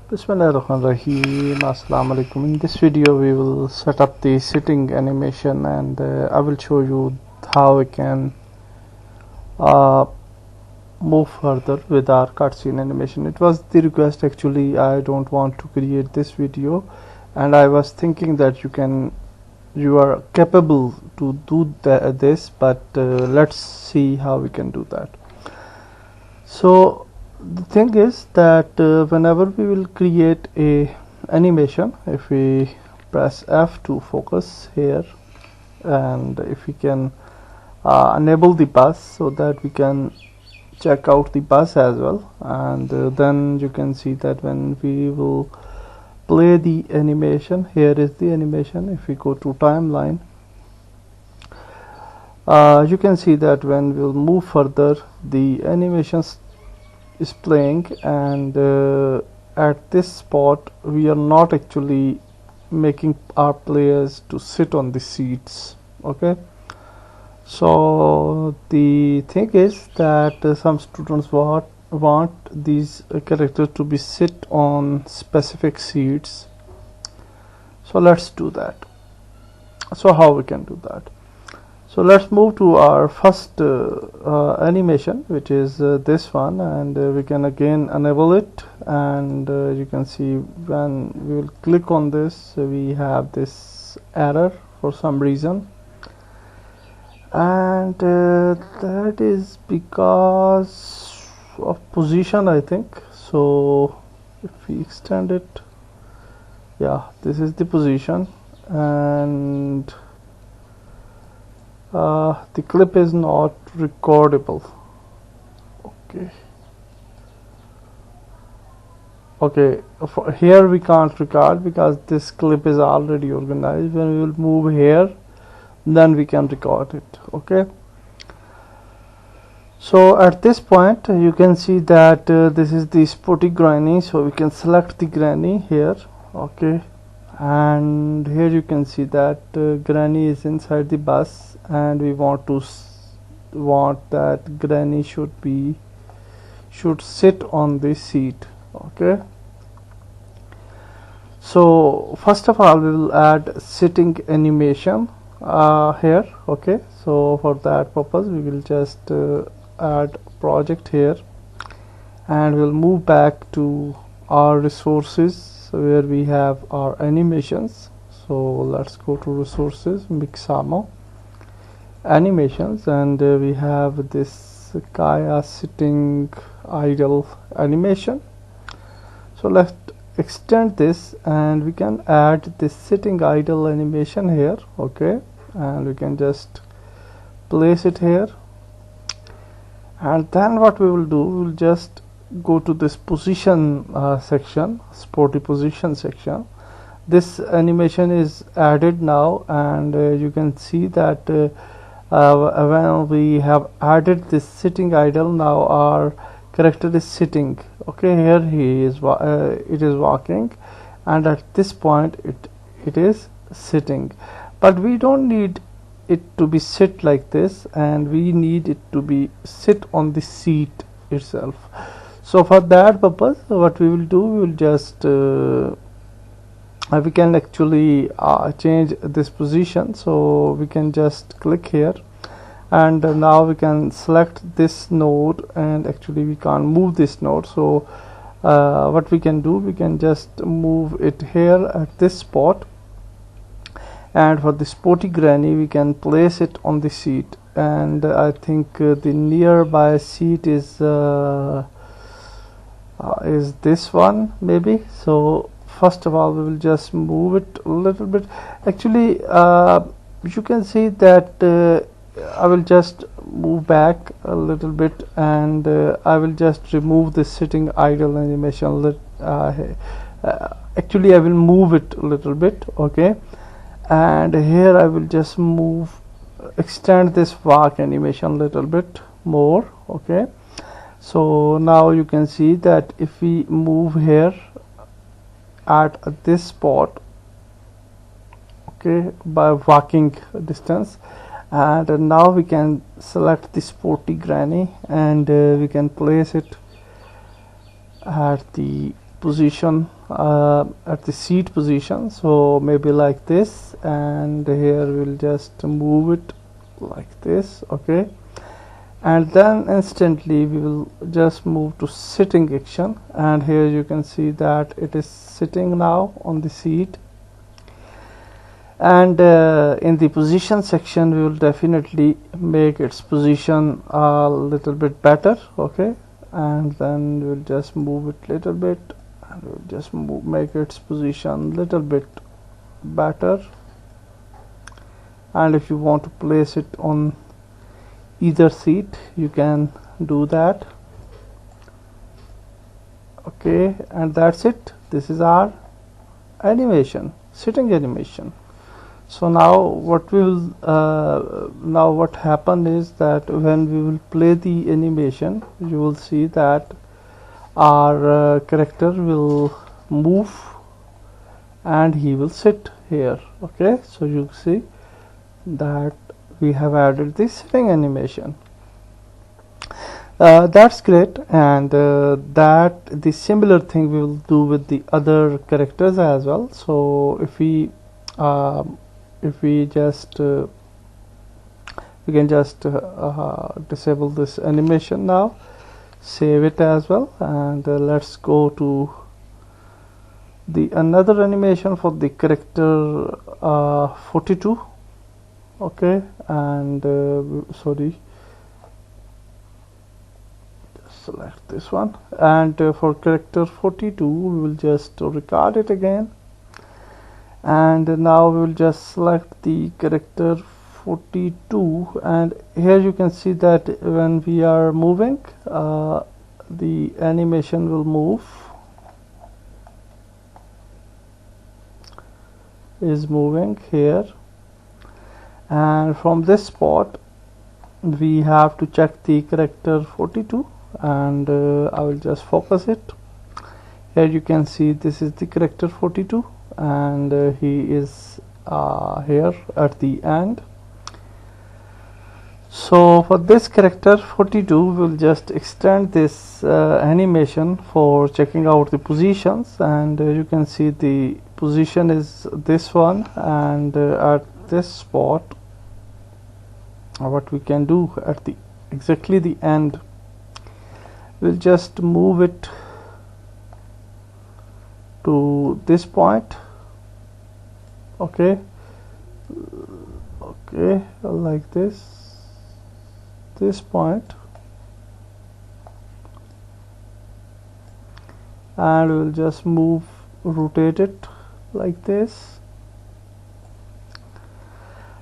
Bismillahirrahmanirrahim. Assalamu alaikum. In this video we will set up the sitting animation, and I will show you how we can move further with our cutscene animation. It was the request, actually. I don't want to create this video, and I was thinking that you are capable to do this, but let's see how we can do that. So the thing is that whenever we will create a animation, if we press F to focus here, and if we can enable the bus so that we can check out the bus as well, and then you can see that when we will play the animation, here is the animation. If we go to timeline, you can see that when we'll move further, the animations is playing, and at this spot we are not actually making our players to sit on the seats. Okay, so the thing is that some students want these characters to be sit on specific seats, so let's do that. So how we can do that? So let's move to our first animation, which is this one, and we can again enable it, and you can see when we will click on this, we have this error for some reason, and that is because of position, I think. So if we extend it, yeah, this is the position, and the clip is not recordable. Okay, for here we can't record because this clip is already organized. When we will move here, then we can record it. Okay, so at this point you can see that this is the spotty granny, so we can select the granny here. Okay, and here you can see that granny is inside the bus, and we want that granny should sit on the seat. Okay, so first of all we will add sitting animation here. Okay, so for that purpose we will just add project here, and we'll move back to our resources where we have our animations. So let's go to resources, Mixamo, animations, and we have this Kaya sitting idle animation. So let's extend this, and we can add this sitting idle animation here. Okay, and we can just place it here, and then what we will do, we will just go to this position section, sporty position section. This animation is added now, and you can see that when we have added this sitting idle, now our character is sitting. Okay, here he is it is walking, and at this point it is sitting, but we don't need it to be sit like this, and we need it to be sit on the seat itself. So for that purpose, what we will do, we will just we can actually change this position. So we can just click here, and now we can select this node, and actually we can't move this node. So what we can do, we can just move it here at this spot, and for the sporty granny we can place it on the seat, and I think the nearby seat is this one maybe. So first of all we will just move it a little bit. Actually you can see that I will just move back a little bit, and I will just remove this sitting idle animation. Actually I will move it a little bit. Okay, and here I will just extend this walk animation a little bit more. Okay, so now you can see that if we move here at this spot, okay, by walking distance, and now we can select the sporty granny, and we can place it at the position at the seat position, so maybe like this, and here we'll just move it like this. Okay, and then instantly we will just move to sitting action, and here you can see that it is sitting now on the seat. And in the position section we will definitely make its position a little bit better. Okay, and then we'll just move it little bit, and we'll just make its position little bit better. And if you want to place it on either seat, you can do that. Okay, and that's it. This is our animation, sitting animation. So now what happened is that when we will play the animation, you will see that our character will move and he will sit here. Okay, so you see that we have added this sitting animation. That's great, and that the similar thing we will do with the other characters as well. So if we just we can just disable this animation now, save it as well, and let's go to the another animation for the character 42. Okay, and sorry, just select this one, and for character 42 we will just record it again. And now we will just select the character 42, and here you can see that when we are moving, the animation will move, is moving here, and from this spot we have to check the character 42, and I will just focus it. Here you can see this is the character 42, and he is here at the end. So for this character 42 we'll just extend this animation for checking out the positions, and you can see the position is this one, and at this spot what we can do at the exactly the end, we'll just move it to this point. Okay, like this point, and we'll just rotate it like this,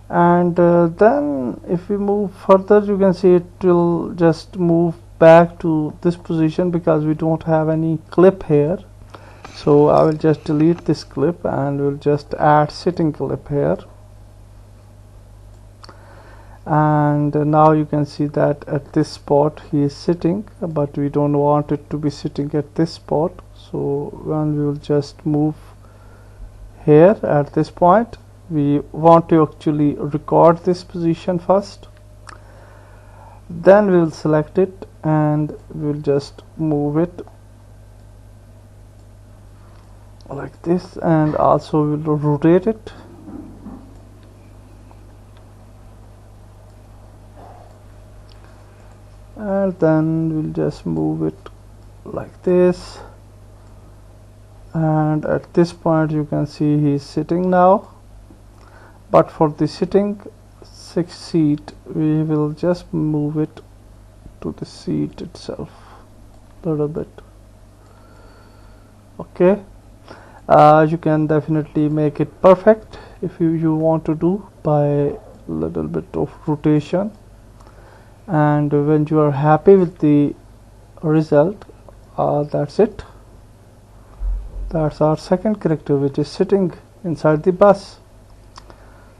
and then if we move further, you can see it will just move back to this position because we don't have any clip here. So I will just delete this clip, and we'll just add sitting clip here. And now you can see that at this spot he is sitting, but we don't want it to be sitting at this spot. So when we will just move here at this point, we want to actually record this position first. Then we will select it, and we will just move it like this, and also we'll rotate it. And then we'll just move it like this, and at this point you can see he's sitting now. But for the sitting seat, we will just move it to the seat itself a little bit. Okay, you can definitely make it perfect if you want to do by a little bit of rotation. And when you are happy with the result, that's it. That's our second character, which is sitting inside the bus.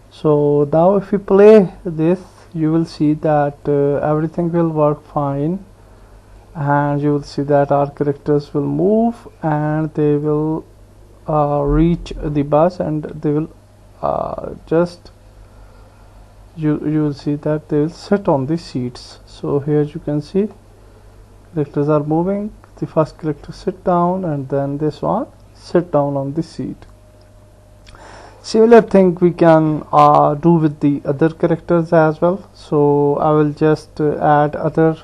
So now if we play this, you will see that everything will work fine, and you will see that our characters will move, and they will reach the bus, and they will you will see that they will sit on the seats. So here you can see characters are moving. The first character sit down, and then this one sit down on the seat. Similar thing we can do with the other characters as well. So I will just add other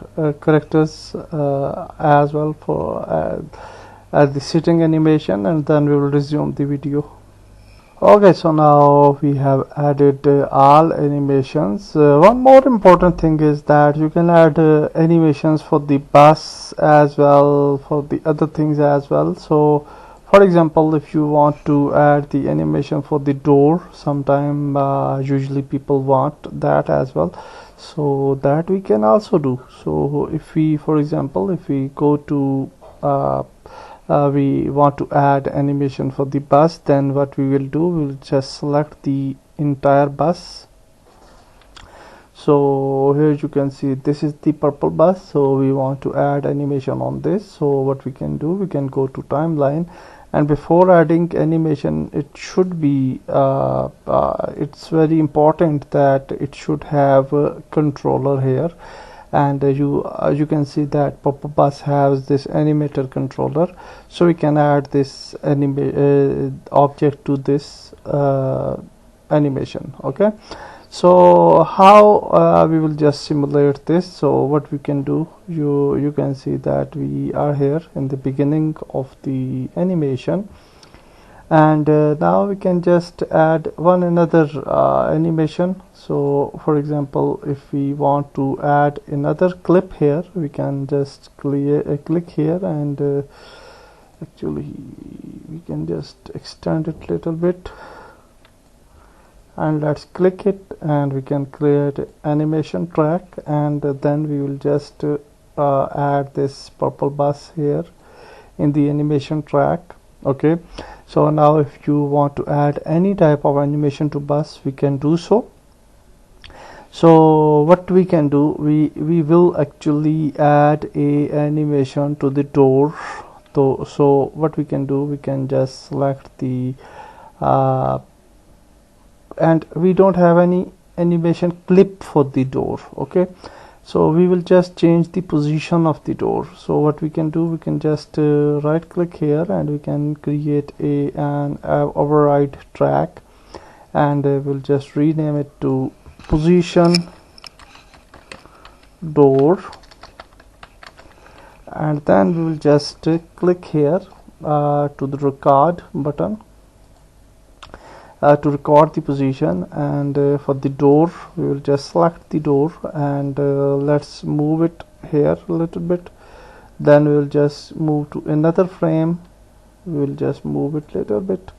characters as well for the sitting animation, and then we will resume the video. Okay, so now we have added all animations. One more important thing is that you can add animations for the bus as well, for the other things as well. So for example, if you want to add the animation for the door, sometime usually people want that as well, so that we can also do. So if we, for example, if we go to we want to add animation for the bus, then what we will do, we will just select the entire bus. So here you can see this is the purple bus, so we want to add animation on this. So what we can do, we can go to timeline, and before adding animation, it should be it's very important that it should have a controller here. And you can see that purple bus has this animator controller, so we can add this object to this animation. Okay, so how we will just simulate this. So what we can do, you can see that we are here in the beginning of the animation, and now we can just add one another animation. So for example, if we want to add another clip here, we can just click here, and actually we can just extend it a little bit, and let's click it, and we can create animation track, and then we will just add this purple bus here in the animation track. Okay, so now if you want to add any type of animation to bus, we can do so. So what we can do, we will actually add a animation to the door. So what we can do, we can just select the and we don't have any animation clip for the door. Okay, so we will just change the position of the door. So what we can do, we can just right click here, and we can create an override track, and we'll just rename it to position door, and then we will just click here to the record button to record the position, and for the door we will just select the door, and let's move it here a little bit. Then we will just move to another frame, we will just move it a little bit,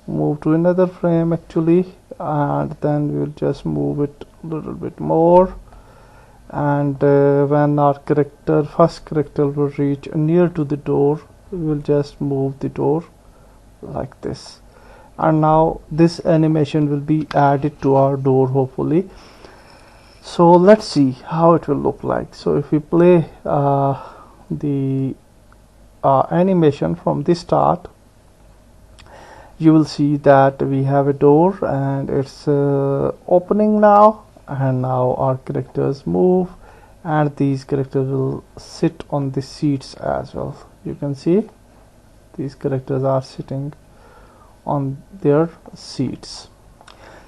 move to another frame actually, and then we will just move it a little bit more, and when our first character will reach near to the door, we will just move the door like this, and now this animation will be added to our door hopefully. So let's see how it will look like. So if we play the animation from the start, you will see that we have a door, and it's opening now, and now our characters move, and these characters will sit on the seats as well. You can see these characters are sitting on their seats.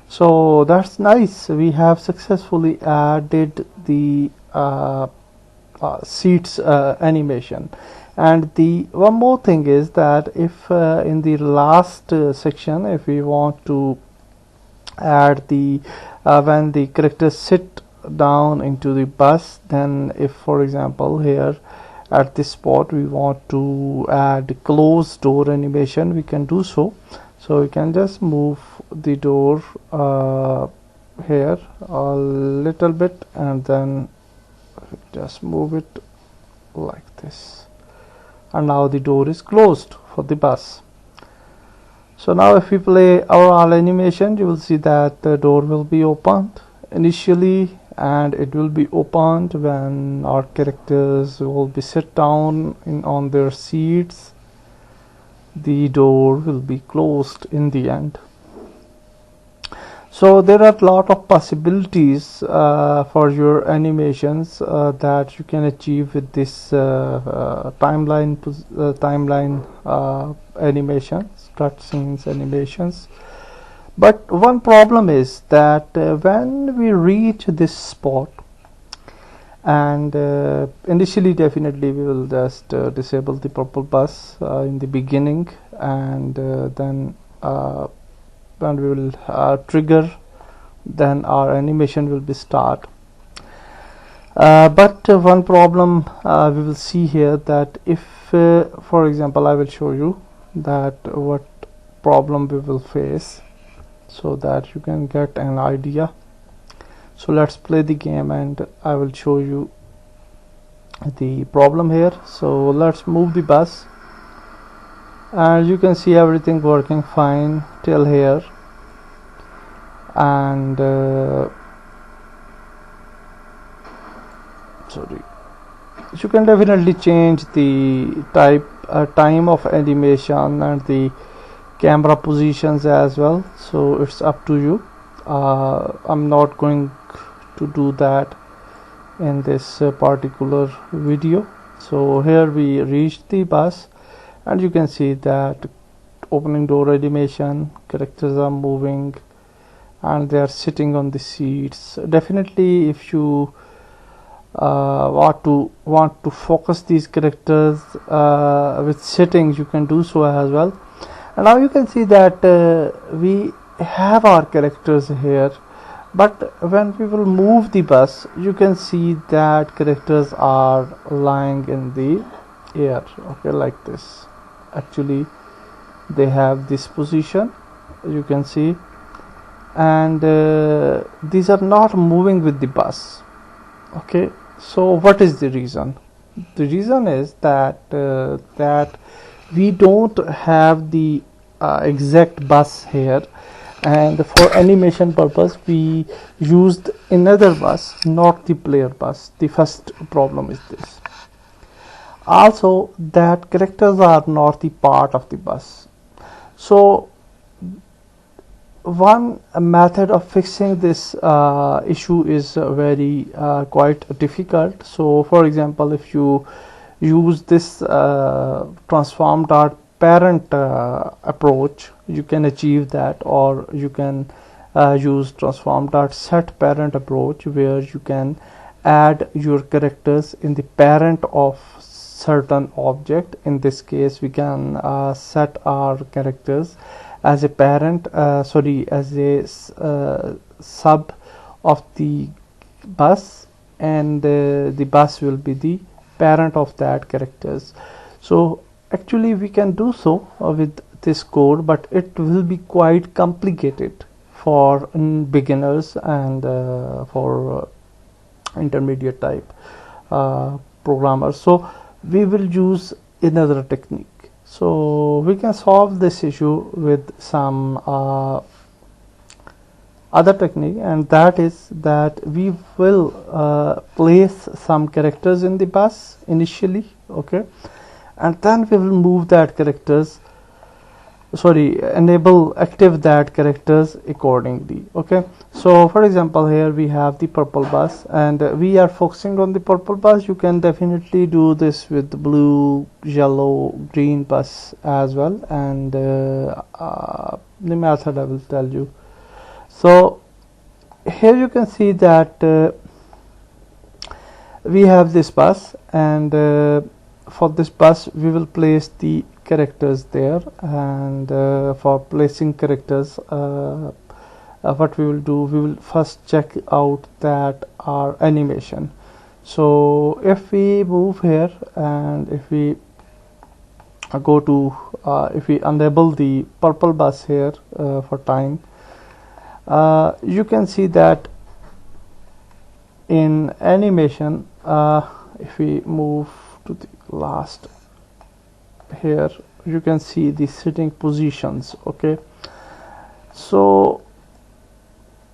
So that's nice. We have successfully added the seats animation. And the one more thing is that if in the last section, if we want to add the when the characters sit down into the bus, then if for example here at this spot we want to add close door animation, we can do so. So we can just move the door here a little bit, and then just move it like this, and now the door is closed for the bus. So now if we play our animation, you will see that the door will be opened initially, and it will be opened when our characters will be sit down on their seats. The door will be closed in the end. So there are a lot of possibilities for your animations that you can achieve with this timeline animations, cutscenes animations. But one problem is that when we reach this spot, and initially definitely we will just disable the purple bus in the beginning, and then when we will trigger, then our animation will be start. But one problem we will see here, that if for example I will show you that what problem we will face, so that you can get an idea. So let's play the game and I will show you the problem here. So let's move the bus, and you can see everything working fine till here, and you can definitely change the time of animation and the camera positions as well, so it's up to you. I'm not going to do that in this particular video. So here we reached the bus, and you can see that opening door animation, characters are moving and they are sitting on the seats. Definitely if you want to focus these characters with sitting, you can do so as well. And now you can see that we have our characters here, but when we will move the bus, you can see that characters are lying in the air, okay, like this. Actually they have this position, you can see, and these are not moving with the bus. Okay, so what is the reason? The reason is that that we don't have the exact bus here, and for animation purpose we used another bus, not the player bus. The first problem is this. Also, that characters are not the part of the bus. So one method of fixing this issue is very quite difficult. So for example, if you use this transform.parent approach, you can achieve that, or you can use transform.setParent approach, where you can add your characters in the parent of certain object. In this case we can set our characters as a parent, as a sub of the bus, and the bus will be the parent of that characters. So actually we can do so with this code, but it will be quite complicated for beginners and for intermediate type programmers. So we will use another technique. So we can solve this issue with some other technique, and that is that we will place some characters in the bus initially, okay, and then we will move that characters, active that characters accordingly. Okay, so for example, here we have the purple bus, and we are focusing on the purple bus. You can definitely do this with the blue, yellow, green bus as well, and the method I will tell you. So here you can see that we have this bus, and for this bus we will place the characters there, and for placing characters what we will do, we will first check out that our animation. So if we move here, and if we go to if we enable the purple bus here for time, you can see that in animation, if we move to the last here, you can see the sitting positions. Okay, so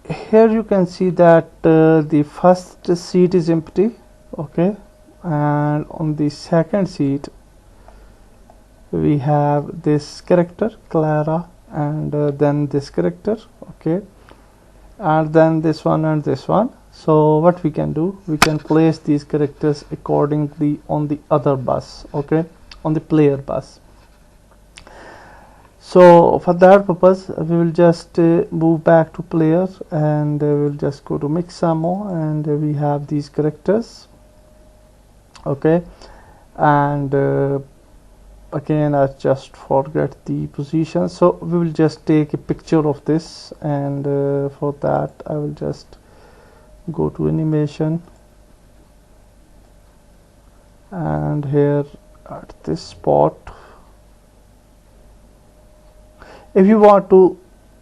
here you can see that the first seat is empty, okay, and on the second seat we have this character Clara, and then this character, okay, and then this one and this one. So what we can do, we can place these characters accordingly on the other bus, okay, on the player bus. So for that purpose we will just move back to player, and we'll just go to mix ammo, and we have these characters, okay. And again I just forget the position, so we will just take a picture of this, and for that I will just go to animation, and here at this spot, if you want to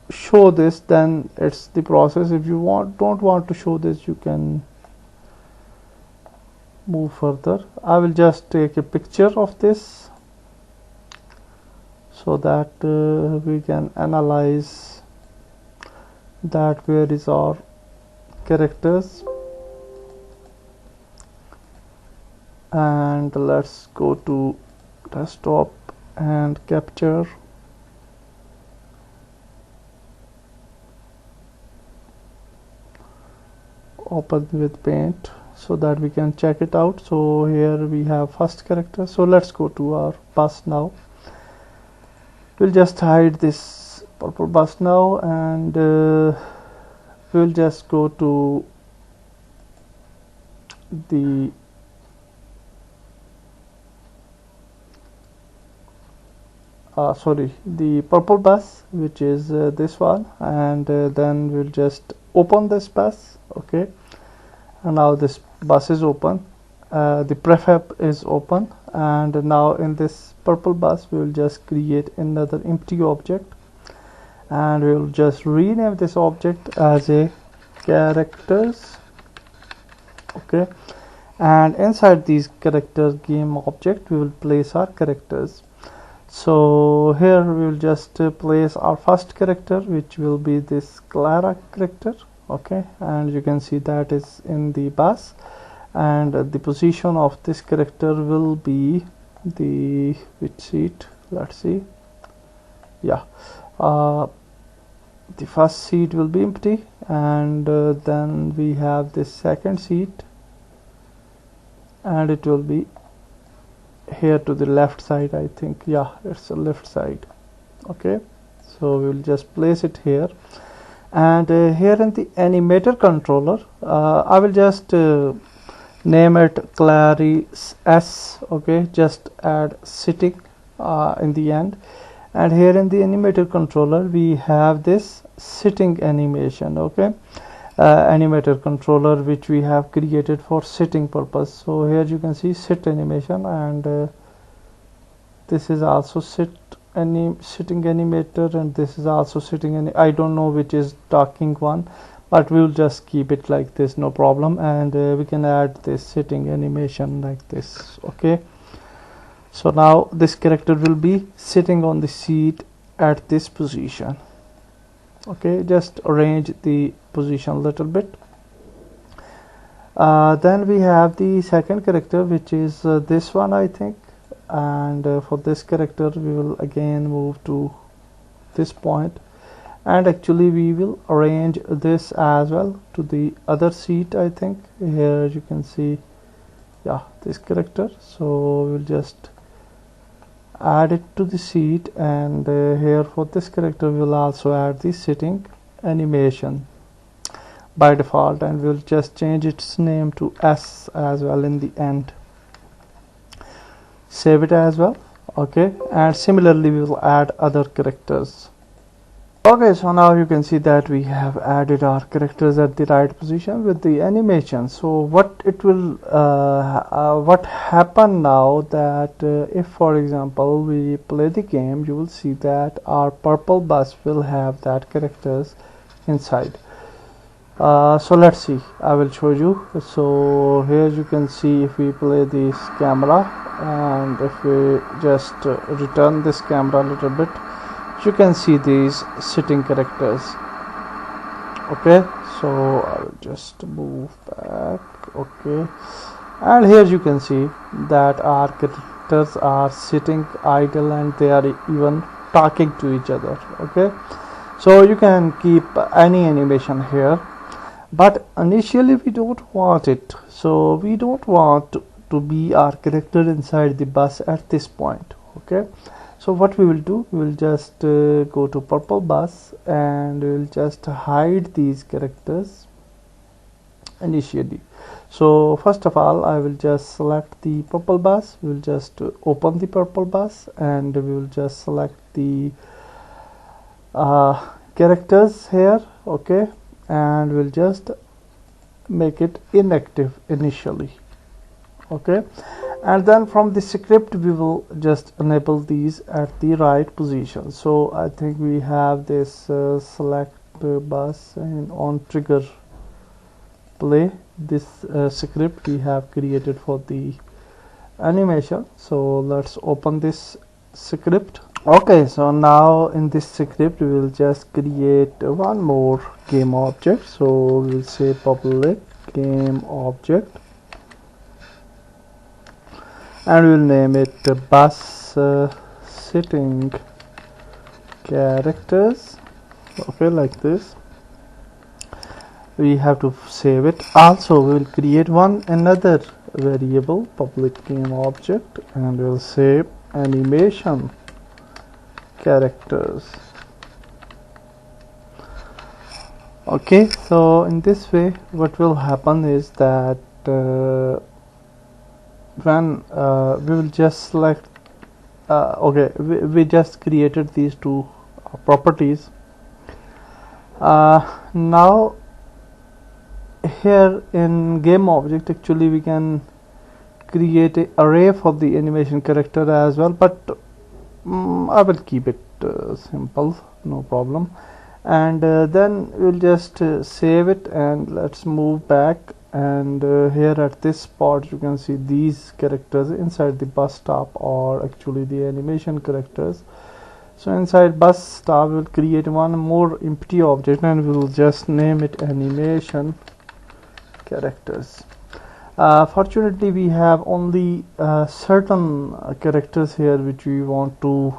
show this then it's the process. If you don't want to show this, you can move further. I will just take a picture of this so that we can analyze that where is our characters. And let's go to desktop and capture. Open with paint so that we can check it out. So here we have first character. So let's go to our bus now. We'll just hide this purple bus now, and we'll just go to the the purple bus, which is this one, and then we'll just open this bus, okay. And now this bus is open, the prefab is open, and now in this purple bus we will just create another empty object, and we will just rename this object as a characters, okay. And inside these character game object we will place our characters. So here we will just place our first character, which will be this Clara character, okay. And you can see that is in the bus, and the position of this character will be the which seat, let's see, yeah, the first seat will be empty, and then we have this second seat, and it will be here to the left side, I think, yeah, it's the left side, okay. So we will just place it here, and here in the animator controller I will just name it Clarice S, okay. Just add sitting in the end, and here in the animator controller we have this sitting animation, okay. Animator controller which we have created for sitting purpose. So here you can see sit animation, and this is also sitting animator, and this is also sitting. I don't know which is talking one, but we will just keep it like this, no problem. And we can add this sitting animation like this, okay. So now this character will be sitting on the seat at this position, okay. Just arrange the position a little bit. Then we have the second character, which is this one, I think. And for this character we will again move to this point, and actually we will arrange this as well to the other seat, I think. Here you can see, yeah, this character. So we'll just add it to the seat, and here for this character we will also add the sitting animation by default, and we'll just change its name to S as well in the end. Save it as well, okay. And similarly we will add other characters, okay. So now you can see that we have added our characters at the right position with the animation. So what it will what happen now, that if for example we play the game, you will see that our purple bus will have that characters inside. So let's see, I will show you. So here you can see, if we play this camera, and if we just return this camera a little bit, you can see these sitting characters, okay. So I will just move back, okay. And here you can see that our characters are sitting idle, and they are even talking to each other, okay. So you can keep any animation here, but initially we don't want it. So we don't want to be our character inside the bus at this point. Okay, so what we will do, we will just go to purple bus and we will just hide these characters initially. So first of all, I will just select the purple bus. We will just open the purple bus and we will just select the characters here. Okay, and we'll just make it inactive initially. Okay, and then from the script we will just enable these at the right position. So I think we have this select bus and on trigger play. This script we have created for the animation. So let's open this script. Okay, so now in this script we will just create one more game object. So we'll say public game object and we'll name it bus sitting characters. Okay, like this. We have to save it. Also we will create another variable, public game object, and we'll say animation characters. Okay, so in this way what will happen is that when we will just select okay, we just created these two properties. Now here in game object actually we can create an array for the animation character as well, but I will keep it simple, no problem. And then we'll just save it and let's move back, and here at this spot you can see these characters inside the bus stop are actually the animation characters. So inside bus stop we'll create one more empty object and we'll just name it animation characters. Fortunately we have only certain characters here which we want to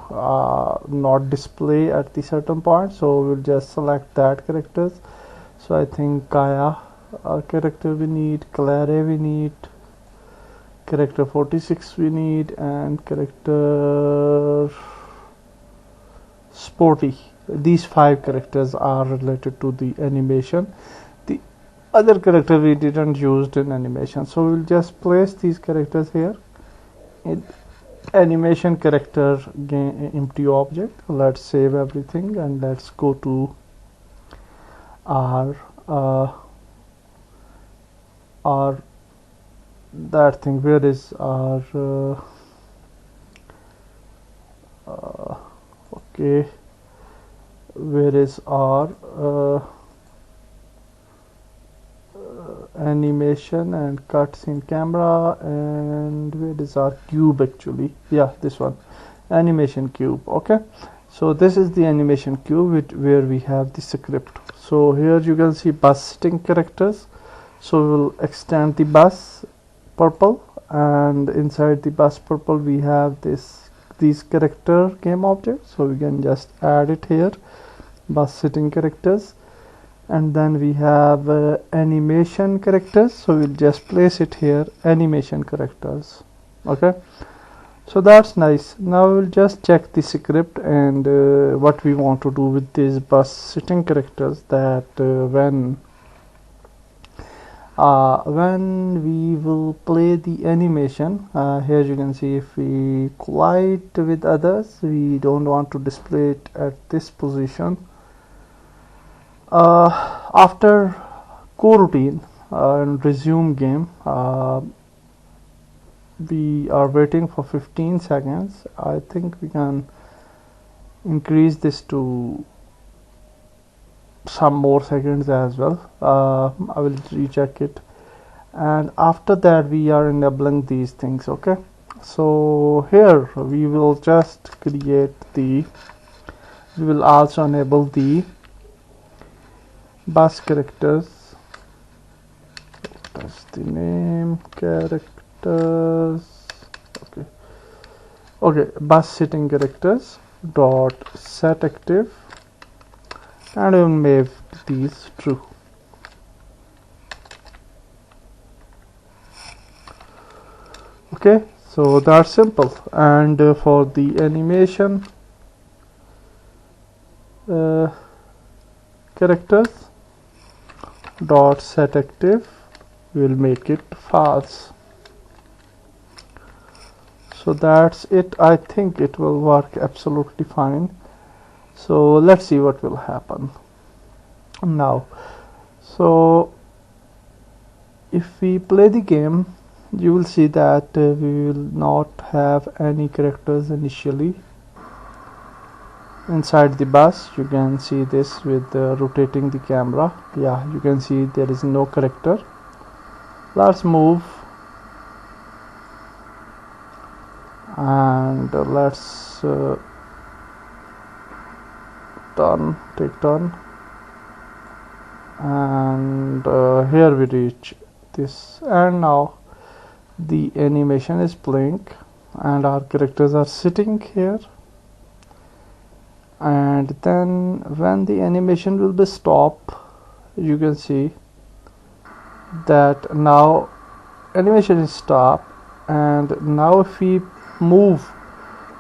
not display at the certain point, so we'll just select that characters. So I think Kaya character we need, Clare we need, character 46 we need, and character Sporty. These 5 characters are related to the animation. The other character we didn't use in animation, so we'll just place these characters here in animation character empty object. Let's save everything and let's go to our that thing. Where is our okay, where is our animation and cutscene camera, and where is our cube actually? Yeah, this one, animation cube. Okay, so this is the animation cube where we have the script. So here you can see bus sitting characters. So we will extend the bus purple, and inside the bus purple we have these character game objects, so we can just add it here, bus sitting characters. And then we have animation characters, so we'll just place it here, animation characters. Okay, so that's nice. Now we'll just check the script and what we want to do with these bus sitting characters, that when we will play the animation, here you can see if we collide with others, we don't want to display it at this position. After coroutine and resume game, we are waiting for 15 seconds. I think we can increase this to some more seconds as well. I will recheck it, and after that we are enabling these things. Okay, so here we will just create we will also enable the bus characters. That's the name, characters. Okay, bus sitting characters dot set active, and we will make these true. Okay, so that's simple. And for the animation characters dot set active, we will make it false. So that's it. I think it will work absolutely fine. So let's see what will happen now. So if we play the game, you will see that we will not have any characters initially inside the bus. You can see this with rotating the camera. Yeah, you can see there is no character. Let's move and let's take turn, and here we reach this, and now the animation is playing and our characters are sitting here. And then when the animation will be stopped, you can see that now animation is stopped, and now if we move,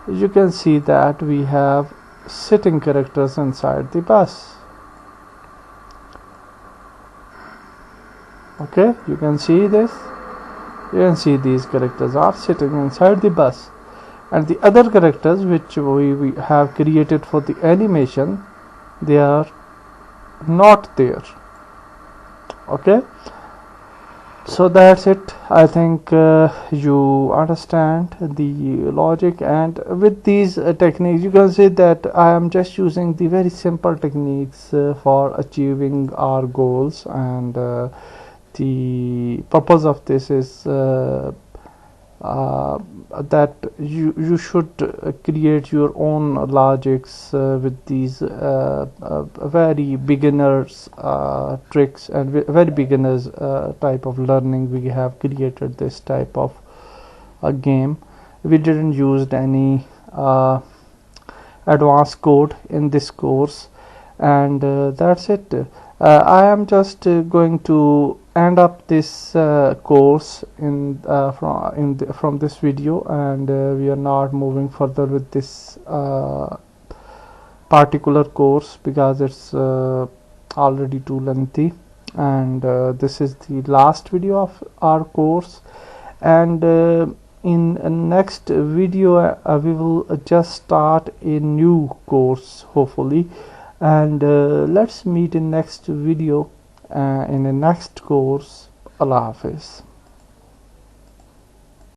you can see that we have sitting characters inside the bus. Okay, you can see this. You can see these characters are sitting inside the bus, and the other characters which we have created for the animation, they are not there. Okay, so that's it. I think you understand the logic, and with these techniques you can see that I am just using the very simple techniques for achieving our goals, and the purpose of this is that you should create your own logics with these very beginners tricks and very beginners type of learning. We have created this type of a game. We didn't use any advanced code in this course, and that's it. I am just going to end up this course from this video, and we are not moving further with this particular course because it's already too lengthy, and this is the last video of our course. And in next video we will just start a new course hopefully, and let's meet in next video in the next course. Allah Hafiz.